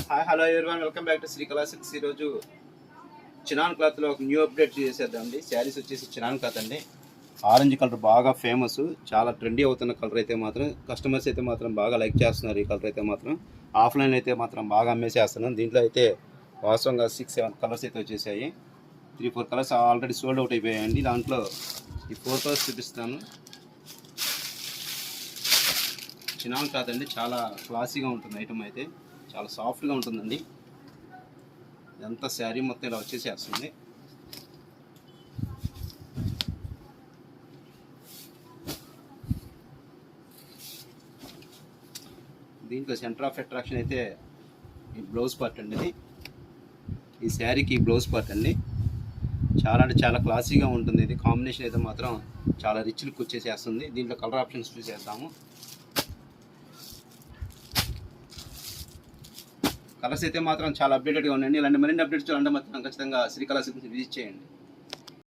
Hi hello everyone, welcome back to Srikala silks. ఈరోజు chinon క్లాత్లో ఒక న్యూ అప్డేట్ చేసేద్దామండి. శారీస్ వచ్చేసి చినాన్ క్లాత్ అండి. ఆరెంజ్ కలర్ బాగా ఫేమస్, చాలా ట్రెండీ అవుతున్న కలర్ అయితే మాత్రం కస్టమర్స్ అయితే మాత్రం బాగా లైక్ చేస్తున్నారు. ఈ కలర్ అయితే మాత్రం ఆఫ్లైన్ అయితే మాత్రం బాగా అమ్మేసేస్తున్నాం. దీంట్లో అయితే వాస్తవంగా 6-7 కలర్స్ అయితే వచ్చేసాయి. 3-4 కలర్స్ ఆల్రెడీ సోల్డ్ అవుట్ అయిపోయాయండి. దాంట్లో ఈ 4 కలర్స్ చూపిస్తాను. చినాన్ క్లాత్ అండి, చాలా క్లాసీగా ఉంటుంది. ఐటమ్ అయితే చాలా సాఫ్ట్గా ఉంటుందండి. ఇదంతా శారీ మొత్తం ఇలా వచ్చేసేస్తుంది. దీంట్లో సెంటర్ ఆఫ్ అట్రాక్షన్ అయితే ఈ బ్లౌజ్ పార్ట్ అండి. ఇది ఈ శారీకి బ్లౌజ్ పార్ట్ అండి. చాలా అంటే చాలా క్లాసీగా ఉంటుంది. ఇది కాంబినేషన్ అయితే మాత్రం చాలా రిచ్ లుక్ వచ్చేసేస్తుంది. దీంట్లో కలర్ ఆప్షన్స్ చూసేద్దాము. కలర్స్ అయితే మాత్రం చాలా అప్డేటెడ్గా ఉన్నాయండి. ఇలాంటి మరిన్ని అప్డేట్స్ చూడాలంటే మాత్రం ఖచ్చితంగా శ్రీకళా సిల్క్స్ విజిట్ చేయండి.